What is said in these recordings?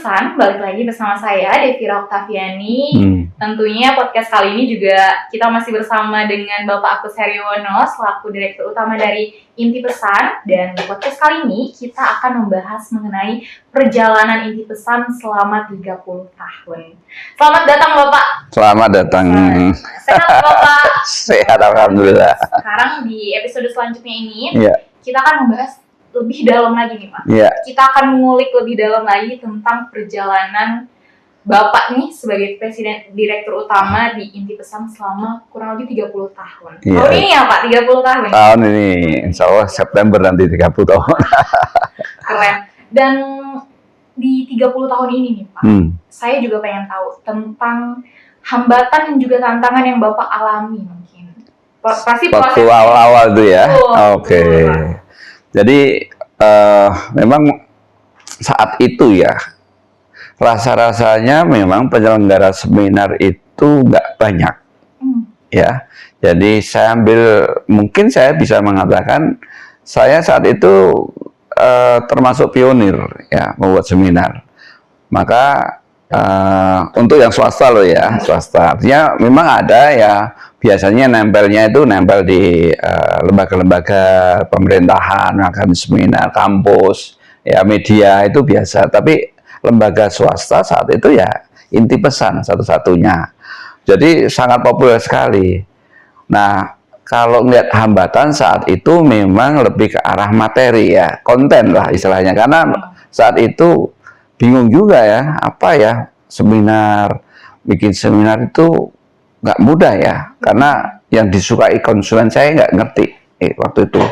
Pesan, balik lagi bersama saya, Devira Oktaviani. Tentunya podcast kali ini juga kita masih bersama dengan Bapak Agus Heriono, selaku Direktur Utama dari Inti Pesan. Dan di podcast kali ini kita akan membahas mengenai perjalanan Inti Pesan selama 30 tahun. Selamat datang Bapak. Selamat datang. Sehat Bapak? Sehat, alhamdulillah. Sekarang di episode selanjutnya ini, kita akan membahas lebih dalam lagi nih Pak. Kita akan mengulik lebih dalam lagi tentang perjalanan Bapak nih sebagai Presiden Direktur Utama di Inti Pesan selama kurang lebih 30 tahun. Tahun ini ya Pak, 30 tahun? Tahun ini, insya Allah September nanti 30 tahun. Keren. Dan di 30 tahun ini nih Pak, saya juga pengen tahu tentang hambatan dan juga tantangan yang Bapak alami mungkin. Pasti waktu awal-awal itu ya? Oke. Jadi memang saat itu ya, rasa-rasanya memang penyelenggara seminar itu nggak banyak, ya. Jadi mungkin saya bisa mengatakan saya saat itu termasuk pionir ya membuat seminar. Maka untuk yang swasta loh ya, swasta. Artinya memang ada ya, biasanya nempel di lembaga-lembaga pemerintahan, akan seminar, kampus, ya media itu biasa. Tapi lembaga swasta saat itu ya Inti Pesan satu-satunya. Jadi sangat populer sekali. Nah, kalau melihat hambatan saat itu memang lebih ke arah materi ya, konten lah istilahnya. Karena saat itu bingung juga ya, apa ya, bikin seminar itu nggak mudah ya, karena yang disukai konsumen saya nggak ngerti waktu itu.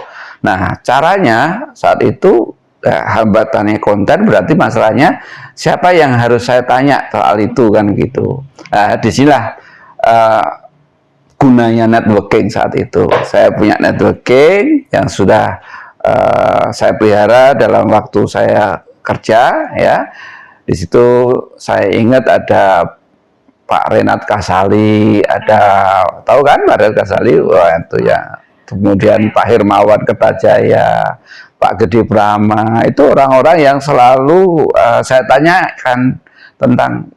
Nah, caranya saat itu hambatannya konten, berarti masalahnya siapa yang harus saya tanya soal itu kan gitu. Nah, disinilah gunanya networking saat itu. Saya punya networking yang sudah saya pelihara dalam waktu saya kerja ya. Di situ saya ingat ada Pak Renat Kasali, ada, tahu kan Pak Renat Kasali? Wah itu ya. Kemudian Pak Hermawan Kertajaya, Pak Gede Brahma, itu orang-orang yang selalu saya tanyakan tentang,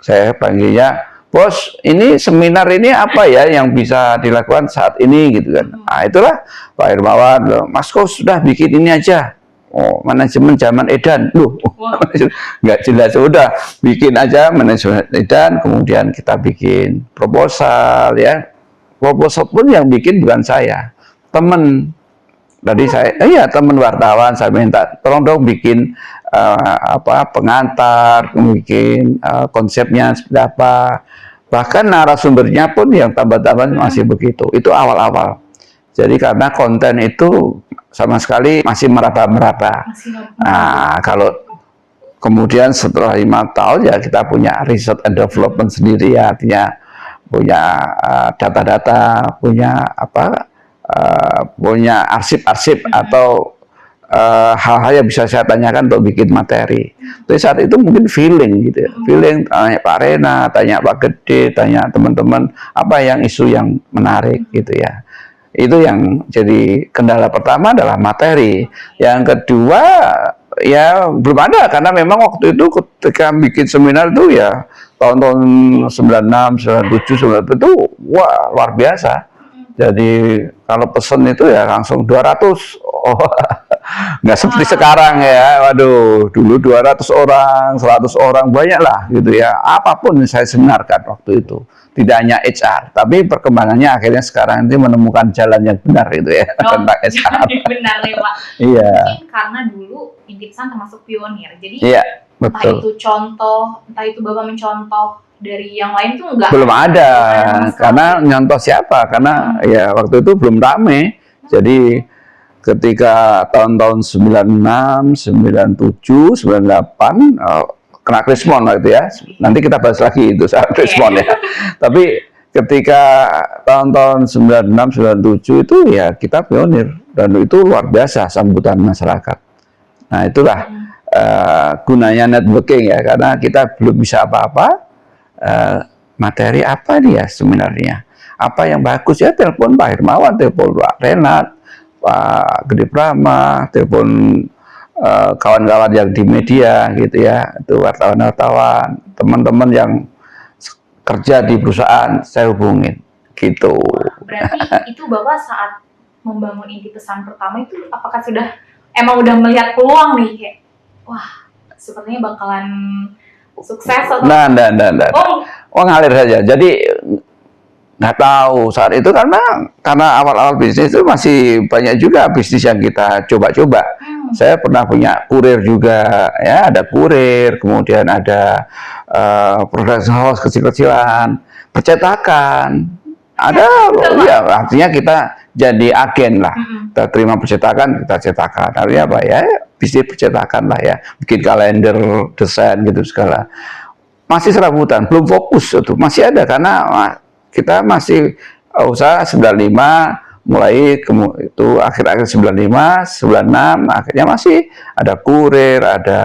saya panggilnya, bos, ini seminar ini apa ya yang bisa dilakukan saat ini gitu kan. Nah itulah Pak Hermawan, Mas Kos sudah bikin ini aja. Oh, manajemen zaman edan, nggak jelas, udah bikin aja manajemen edan, kemudian kita bikin proposal ya, proposal pun yang bikin bukan saya, temen, tadi saya, temen wartawan, saya minta tolong dong bikin pengantar, bikin konsepnya seperti apa, bahkan narasumbernya pun yang tambah-tambah masih begitu, itu awal-awal. Jadi karena konten itu sama sekali masih meraba-meraba. Nah, kalau kemudian setelah 5 tahun ya kita punya research and development sendiri ya, artinya punya data-data, punya punya arsip-arsip atau hal-hal yang bisa saya tanyakan untuk bikin materi. Tapi saat itu mungkin feeling gitu ya, feeling, tanya Pak Rena, tanya Pak Gede, tanya teman-teman apa yang isu yang menarik gitu ya. Itu yang jadi kendala pertama adalah materi. Yang kedua ya belum ada, karena memang waktu itu ketika bikin seminar itu ya tahun-tahun 96, 97, 98 itu wah luar biasa. Jadi kalau pesen itu ya langsung 200. Nggak seperti sekarang ya. Waduh, dulu 200 orang, 100 orang, banyak lah gitu ya. Apapun saya seminarkan waktu itu. Tidak hanya HR, tapi perkembangannya akhirnya sekarang ini menemukan jalan yang benar itu ya, tentang HR. Benar nih Pak. Iya. Mungkin karena dulu Inti Pesan termasuk pionir, jadi betul. Entah itu contoh, entah itu Bapak mencontoh dari yang lain tuh enggak. Belum ada, karena nyontoh siapa? Karena ya waktu itu belum rame. Jadi ketika tahun-tahun 96, 97, 98 kena Krismon itu ya. Nanti kita bahas lagi itu saat Krismon ya. Tapi ketika tahun-tahun 96, 97 itu ya kita pionir, dan itu luar biasa sambutan masyarakat. Nah itulah gunanya networking ya, karena kita belum bisa apa-apa, materi apa nih ya sebenarnya, apa yang bagus ya, telepon Pak Hermawan, telepon Pak Renat, Pak Gede Brahma, telepon kawan-kawan yang di media gitu ya, itu wartawan-wartawan, teman-teman yang kerja di perusahaan saya hubungin gitu. Berarti itu Bapak saat membangun Inti Pesan pertama itu apakah sudah emang udah melihat peluang nih kayak wah sepertinya bakalan sukses atau Nah, ngalir saja. Jadi nggak tahu saat itu karena awal-awal bisnis itu masih banyak juga bisnis yang kita coba-coba. Saya pernah punya kurir juga, ya ada kurir, kemudian ada production house kecil-kecilan, percetakan, ada, ya artinya kita jadi agen lah. Kita terima percetakan, kita cetakan. Artinya apa ya? Bisnis percetakan lah ya, bikin kalender, desain gitu segala. Masih serabutan, belum fokus itu, masih ada karena kita masih usaha 95 mulai itu akhir-akhir 95, 96 akhirnya masih ada kurir, ada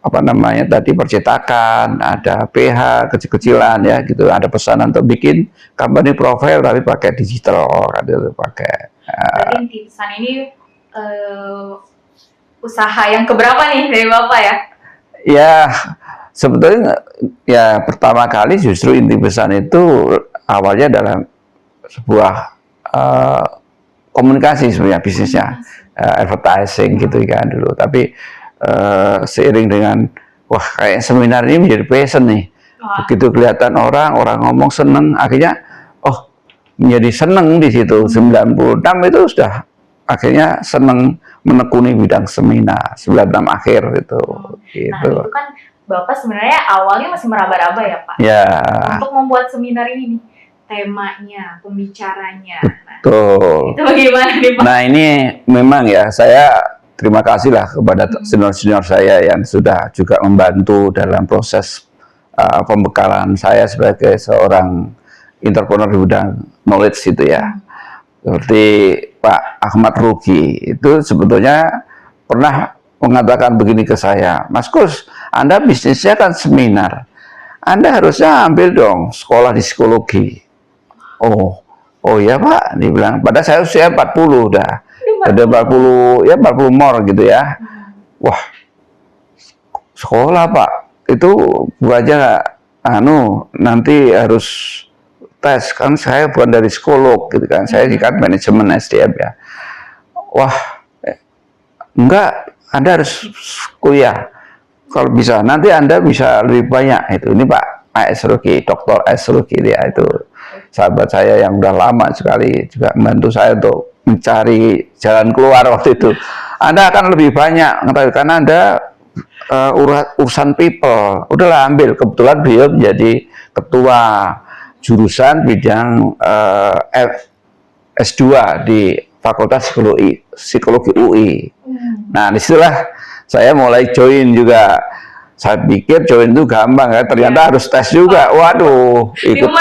apa namanya tadi percetakan, ada PH kecil-kecilan ya gitu, ada pesanan untuk bikin company profile tapi pakai digital gitu pakai. Jadi Inti Pesan ini usaha yang keberapa nih dari Bapak ya? Ya sebetulnya ya pertama kali justru Inti Pesan itu awalnya dalam sebuah komunikasi sebenarnya bisnisnya, advertising gitu kan dulu, tapi seiring dengan wah kayak seminar ini menjadi passion nih, begitu kelihatan orang ngomong seneng, akhirnya oh menjadi seneng di situ. 96 itu sudah akhirnya seneng menekuni bidang seminar, 96 akhir itu. Gitu. Nah itu kan Bapak sebenarnya awalnya masih meraba-raba ya Pak? Ya. Untuk membuat seminar ini nih, temanya, pembicaranya. Betul. Nah, itu bagaimana nih Pak? Nah ini memang ya saya terima kasih lah kepada senior-senior saya yang sudah juga membantu dalam proses pembekalan saya sebagai seorang entrepreneur di bidang knowledge itu ya. Seperti Pak Ahmad Rugi itu sebetulnya pernah mengatakan begini ke saya, Mas Kus, Anda bisnisnya kan seminar, Anda harusnya ambil dong sekolah di psikologi. Oh ya Pak, dibilang. Padahal saya usia 40 udah. Ada 40 ya 40 more gitu ya. Wah, sekolah Pak itu aja nanti harus tes kan, saya bukan dari psikolog gitu kan, saya kan manajemen SDM ya. Wah, enggak, Anda harus kuliah kalau bisa, nanti Anda bisa lebih banyak itu. Ini Pak A.S. Ruki, Dr. S. Ruki dia itu sahabat saya yang udah lama sekali juga membantu saya untuk mencari jalan keluar waktu itu. Anda akan lebih banyak karena Anda urusan people. Udahlah ambil, kebetulan beliau menjadi ketua jurusan bidang S2 di Fakultas Psikologi UI. Nah disitulah saya mulai join juga. Saya pikir join itu gampang ya, ternyata harus tes juga. Waduh, ikut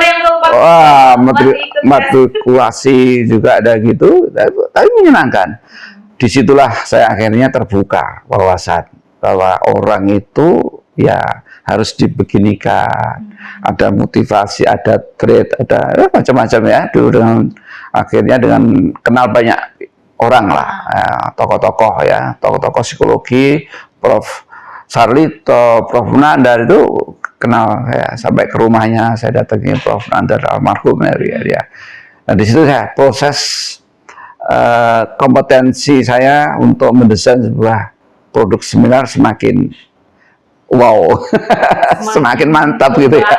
matrikulasi juga ada gitu, tapi menyenangkan. Disitulah saya akhirnya terbuka wawasan bahwa orang itu ya harus dibeginikan, ada motivasi, ada trade, ada macam-macam ya. Dulu akhirnya dengan kenal banyak orang lah, tokoh-tokoh ya, tokoh-tokoh psikologi, Prof. Sarlito, Prof. Nandar itu kenal ya, sampai ke rumahnya saya datangin Prof. Nandar almarhum ya. Nah di situ saya proses kompetensi saya untuk mendesain sebuah produk seminar semakin wow, semakin mantap gitu ya.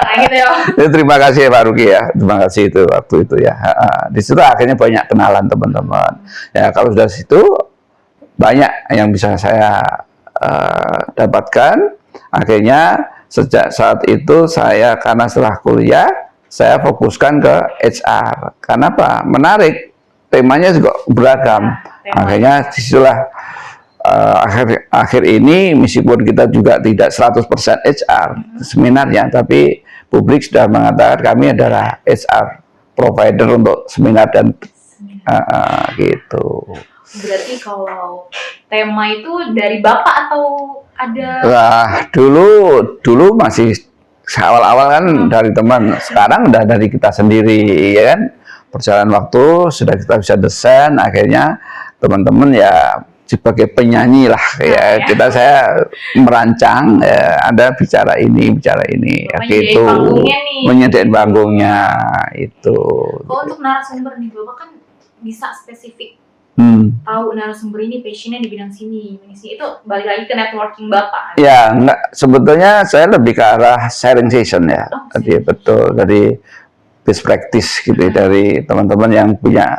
Terima kasih ya Pak Ruki ya, terima kasih itu waktu itu ya. Di situ akhirnya banyak kenalan teman-teman. Ya kalau sudah situ banyak yang bisa saya dapatkan. Akhirnya sejak saat itu saya karena setelah kuliah saya fokuskan ke HR. Karena apa? Menarik, temanya juga beragam. Akhirnya disitulah akhir ini meskipun kita juga tidak 100% HR seminarnya, tapi publik sudah mengatakan kami adalah HR provider untuk seminar dan gitu. Berarti kalau tema itu dari Bapak atau ada? Nah, dulu masih awal-awal kan dari teman, sekarang udah dari kita sendiri ya kan. Perjalanan waktu sudah kita bisa desain, akhirnya teman-teman ya sebagai penyanyi lah ya, saya merancang ya, ada bicara ini gitu, menyediakan panggungnya itu. Untuk narasumber nih Bapak kan bisa spesifik tahu narasumber ini passionnya di bidang sini itu balik lagi ke networking Bapak. Ya enggak, sebetulnya saya lebih ke arah sharing session ya, jadi betul dari best practice gitu dari teman-teman yang punya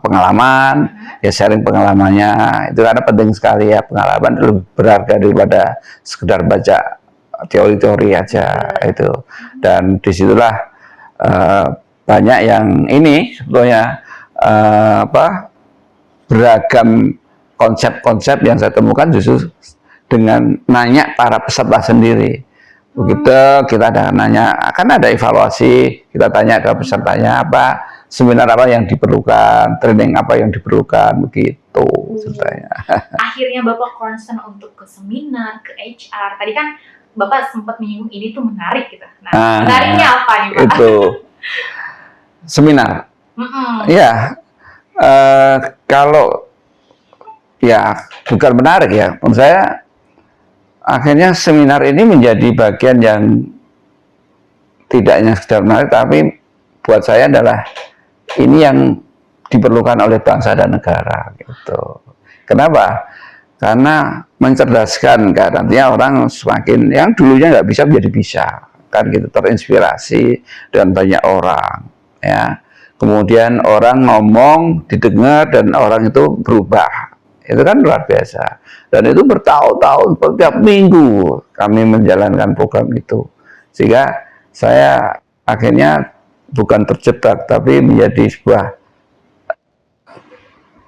pengalaman, ya sharing pengalamannya itu karena penting sekali ya, pengalaman itu lebih berharga daripada sekedar baca teori-teori aja itu. Dan disitulah banyak yang ini sebetulnya beragam konsep-konsep yang saya temukan justru dengan nanya para peserta sendiri. Begitu kita ada nanya, akan ada evaluasi, kita tanya ke pesertanya apa, seminar apa yang diperlukan, training apa yang diperlukan, begitu ceritanya. Akhirnya Bapak concern untuk ke seminar, ke HR. Tadi kan Bapak sempat menyinggung ini tuh menarik gitu. Nah, menariknya apa nih Pak? Itu seminar. Ya, kalau ya bukan menarik ya, menurut saya. Akhirnya seminar ini menjadi bagian yang tidak hanya sekedar menarik, tapi buat saya adalah ini yang diperlukan oleh bangsa dan negara gitu. Kenapa? Karena mencerdaskan kan, nantinya orang semakin yang dulunya nggak bisa menjadi bisa kan gitu, terinspirasi dan banyak orang ya. Kemudian orang ngomong didengar dan orang itu berubah. Itu kan luar biasa. Dan itu bertahun-tahun, setiap minggu kami menjalankan program itu. Sehingga saya akhirnya bukan terjebak, tapi menjadi sebuah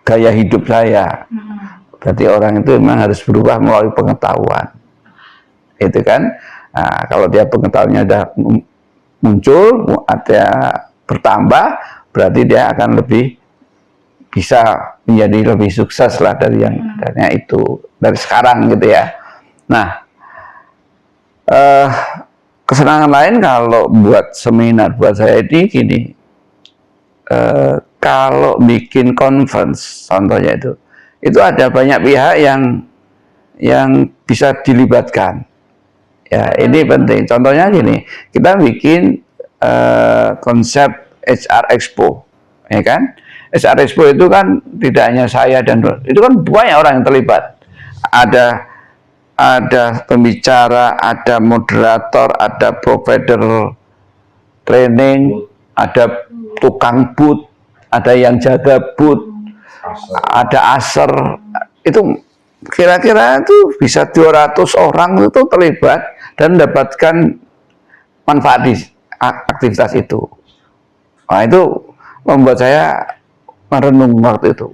gaya hidup saya. Berarti orang itu memang harus berubah melalui pengetahuan. Itu kan, nah, kalau dia pengetahuannya sudah muncul, ada bertambah, berarti dia akan lebih bisa menjadi lebih sukses lah dari yang adanya itu dari sekarang gitu ya. Nah, kesenangan lain kalau buat seminar buat saya ini gini, kalau bikin conference contohnya itu ada banyak pihak yang bisa dilibatkan. Ya ini penting. Contohnya gini, kita bikin konsep HR Expo, ya kan? HR Expo itu kan tidak hanya saya dan itu kan banyak orang yang terlibat. Ada pembicara, ada moderator, ada provider training, ada tukang booth, ada yang jaga booth, ada aser. Itu kira-kira itu bisa 200 orang itu terlibat dan mendapatkan manfaat di aktivitas itu. Nah, itu membuat saya merenung waktu itu.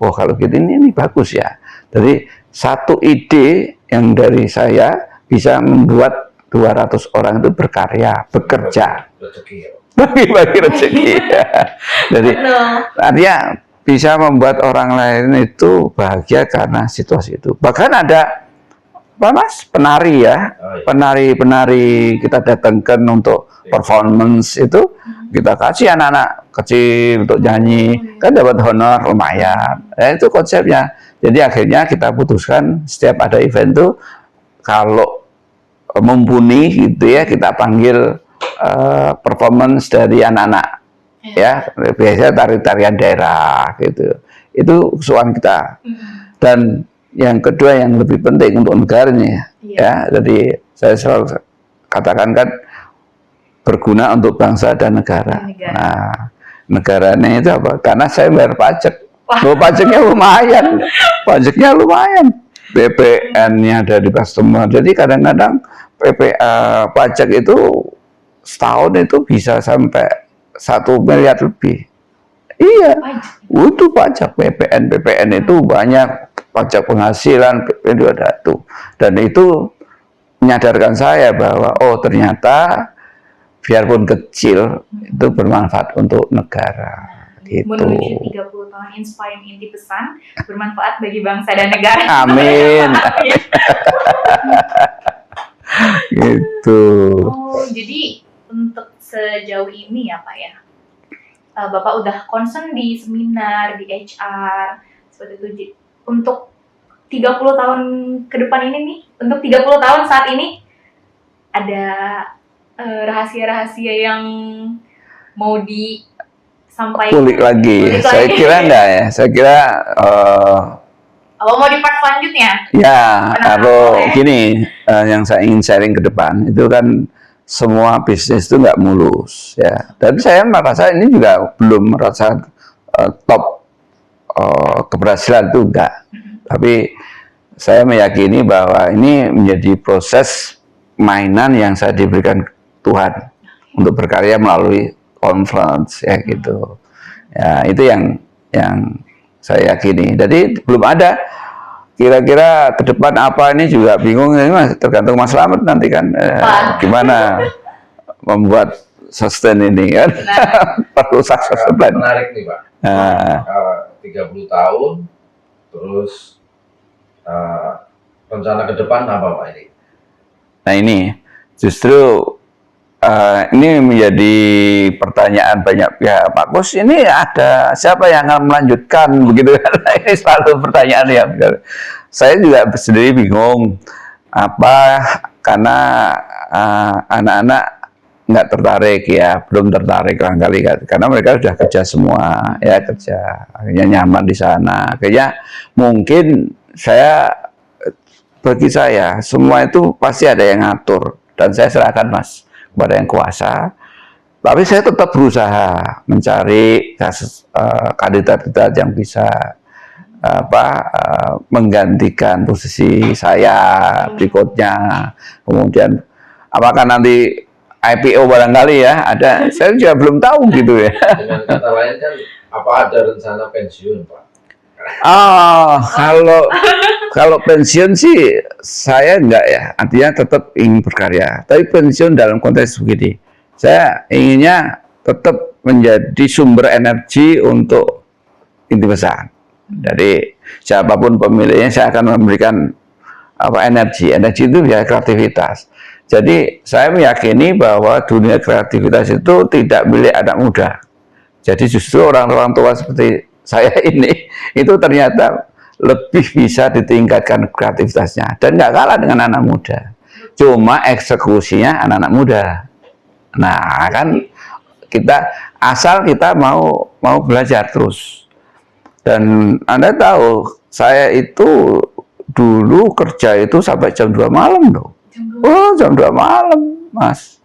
Oh kalau gitu ini bagus ya. Jadi satu ide yang dari saya bisa membuat 200 orang itu berkarya, bekerja. Bagi rezeki. Jadi artinya bisa membuat orang lain itu bahagia karena situasi itu. Bahkan ada apa mas, penari ya, penari kita datangkan untuk performance itu, kita kasih anak-anak kecil untuk nyanyi, kan dapat honor lumayan. Itu konsepnya. Jadi akhirnya kita putuskan setiap ada event tuh kalau mumpuni gitu ya, kita panggil performance dari anak-anak ya, biasanya tarian daerah gitu. Itu kesukaan kita. Dan yang kedua yang lebih penting untuk negaranya ya, jadi saya selalu katakan kan berguna untuk bangsa dan negara. Nah, negaranya itu apa? Karena saya bayar pajak. Oh, pajaknya lumayan. BPN-nya dari customer. Jadi kadang-kadang pajak itu setahun itu bisa sampai 1 miliar lebih. Iya, itu pajak BPN itu banyak, pajak penghasilan itu ada tuh. Dan itu menyadarkan saya bahwa oh ternyata biarpun kecil itu bermanfaat untuk negara. Gitu. Menuju 30 tahun Inspiring Inti Pesan bermanfaat bagi bangsa dan negara. Amin. Gitu. Oh, jadi untuk sejauh ini ya Pak ya, Bapak udah concern di seminar, di HR, seperti itu. untuk 30 tahun ke depan ini nih, untuk 30 tahun saat ini, ada rahasia-rahasia yang mau disampaikan? Kulik lagi. Saya kira enggak ya. Saya kira apa mau di part selanjutnya? Ya, kalau gini, yang saya ingin sharing ke depan itu kan semua bisnis itu nggak mulus ya. Tapi saya merasa ini juga belum merasa top keberhasilan itu enggak. Tapi saya meyakini bahwa ini menjadi proses mainan yang saya diberikan Tuhan untuk berkarya melalui conference ya gitu. Ya, itu yang saya yakini. Jadi belum ada kira-kira ke depan apa, ini juga bingung, ini tergantung Mas Slamet nanti kan gimana membuat sustain ini kan. Perlu sukses plan. Menarik nih Pak. 30 tahun terus rencana ke depan apa Pak ini? Nah ini justru ini menjadi pertanyaan banyak pihak. Pak Kus, ini ada siapa yang akan melanjutkan begitu kan? Ini selalu pertanyaan ya. Saya juga sendiri bingung apa, karena anak-anak nggak tertarik ya, belum tertarik barangkali karena mereka sudah kerja semua ya, kerja akhirnya nyaman di sana. Akhirnya mungkin bagi saya semua itu pasti ada yang ngatur dan saya serahkan Mas kepada yang kuasa. Tapi saya tetap berusaha mencari kandidat-kandidat yang bisa menggantikan posisi saya berikutnya. Kemudian apakah nanti IPO barangkali ya ada, saya juga belum tahu gitu ya. Dengan kata lain kan, apa ada rencana pensiun Pak? Kalau pensiun sih saya enggak ya, artinya tetap ingin berkarya. Tapi pensiun dalam konteks begini, saya inginnya tetap menjadi sumber energi untuk Inti Pesan. Jadi siapapun pemilihnya saya akan memberikan energi itu ya kreativitas. Jadi saya meyakini bahwa dunia kreativitas itu tidak milik anak muda. Jadi justru orang-orang tua seperti saya ini itu ternyata lebih bisa ditingkatkan kreativitasnya dan nggak kalah dengan anak muda. Cuma eksekusinya anak-anak muda. Nah kan asal kita mau belajar terus. Dan Anda tahu saya itu dulu kerja itu sampai jam 2 malam loh. Oh, jam 2 malam, Mas.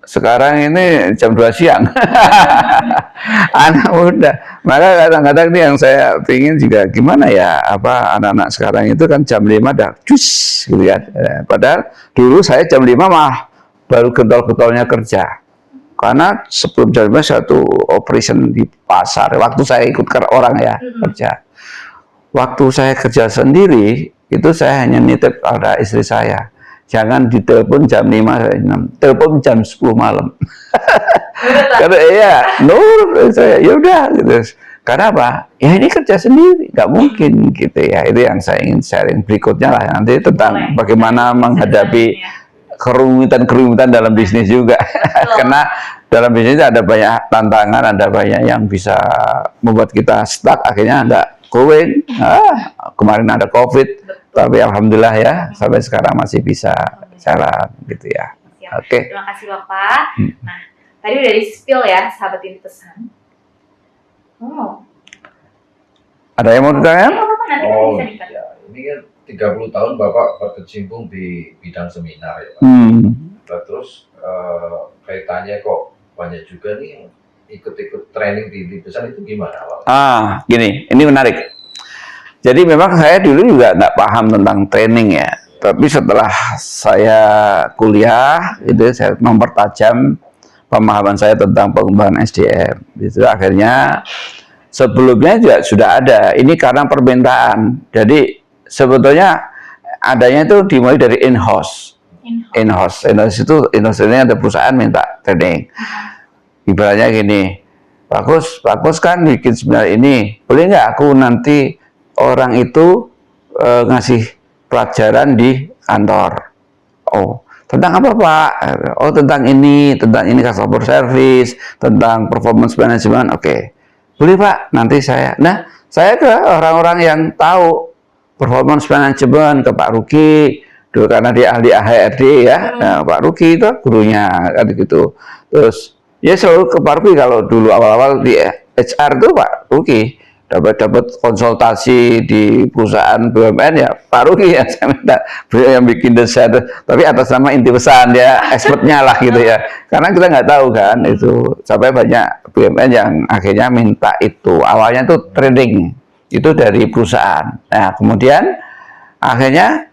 Sekarang ini jam 2 siang. Anak muda. Maka kadang-kadang ini yang saya pingin juga gimana ya, anak-anak sekarang itu kan jam 5 dah cus gitu ya. Padahal dulu saya jam 5 mah baru getol-getolnya kerja. Karena sebelum jam 5 satu operation di pasar. Waktu saya ikut orang ya kerja. Waktu saya kerja sendiri itu saya hanya nitip pada istri saya. Jangan ditelepon jam 5, telepon jam 10 malam. Karena saya ya udah gitu. Karena apa? Ya ini kerja sendiri, nggak mungkin gitu ya. Itu yang saya ingin sharing berikutnya lah nanti tentang bagaimana menghadapi kerumitan dalam bisnis juga. Karena dalam bisnis ada banyak tantangan, ada banyak yang bisa membuat kita stuck, akhirnya nggak going. Kemarin ada COVID, tapi alhamdulillah ya sampai sekarang masih bisa jalan gitu ya. Oke. Terima kasih Bapak. Nah, tadi udah di spill ya sahabat Inti Pesan. Ada yang mau ditanya? Ya, ini kan 30 tahun Bapak berkecimpung di bidang seminar ya Pak. Nah, terus kaitannya kok banyak juga nih ikut-ikut training di Inti Pesan, itu gimana Pak? Gini, ini menarik. Jadi memang saya dulu juga nggak paham tentang training ya. Tapi setelah saya kuliah, itu saya mempertajam pemahaman saya tentang pengembangan SDM. Itu akhirnya sebelumnya juga sudah ada. Ini karena permintaan. Jadi sebetulnya adanya itu dimulai dari in-house. In-house itu ini ada perusahaan minta training. Ibaratnya gini, bagus kan bikin seminar ini. Boleh nggak aku nanti orang itu ngasih pelajaran di kantor? Oh, tentang apa Pak? Oh, tentang ini customer service, tentang performance management. Oke. Boleh Pak, nanti saya. Nah, saya ke orang-orang yang tahu performance management, ke Pak Ruki dulu karena dia ahli HRD ya. Nah, Pak Ruki itu gurunya kan gitu. Terus ya selalu ke Pak Ruki kalau dulu awal-awal di HR itu Pak Ruki dapat konsultasi di perusahaan BUMN ya Pak Ruki ya saya minta beliau yang bikin desain, tapi atas nama Inti Pesan ya expertnya lah gitu ya, karena kita nggak tahu kan itu sampai banyak BUMN yang akhirnya minta itu awalnya tuh training itu dari perusahaan. Nah kemudian akhirnya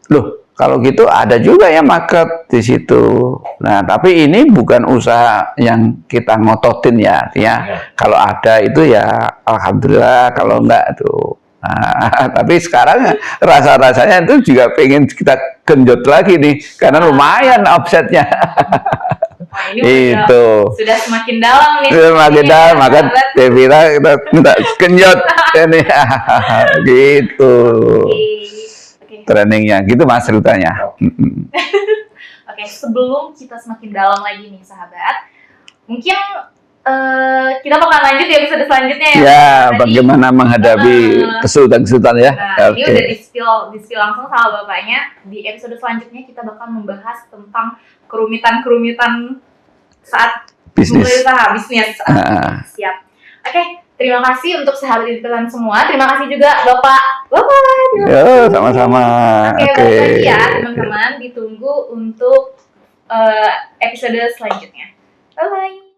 loh kalau gitu ada juga ya market di situ. Nah, tapi ini bukan usaha yang kita ngototin ya. Artinya kalau ada itu ya alhamdulillah, kalau enggak tuh. Nah, tapi sekarang rasa-rasanya itu juga pengen kita genjot lagi nih karena lumayan offsetnya. Wah, ini itu sudah semakin dalam nih. Semakin dalam, maka Devira kita minta genjot ini gitu. Trainingnya gitu mas ceritanya. Oke, sebelum kita semakin dalam lagi nih sahabat, mungkin kita bakal lanjut ya episode selanjutnya ya. Ya, bagaimana menghadapi kesulitan-kesulitan ya. Nah, ini udah di-spill langsung sama bapaknya. Di episode selanjutnya kita bakal membahas tentang kerumitan-kerumitan saat Bisnis. mulai usaha bisnis. Siap. Oke, terima kasih untuk sahabat kalian semua. Terima kasih juga Bapak. Yo, sama-sama. Oke, balik lagi ya teman-teman. Ditunggu untuk episode selanjutnya. Bye-bye.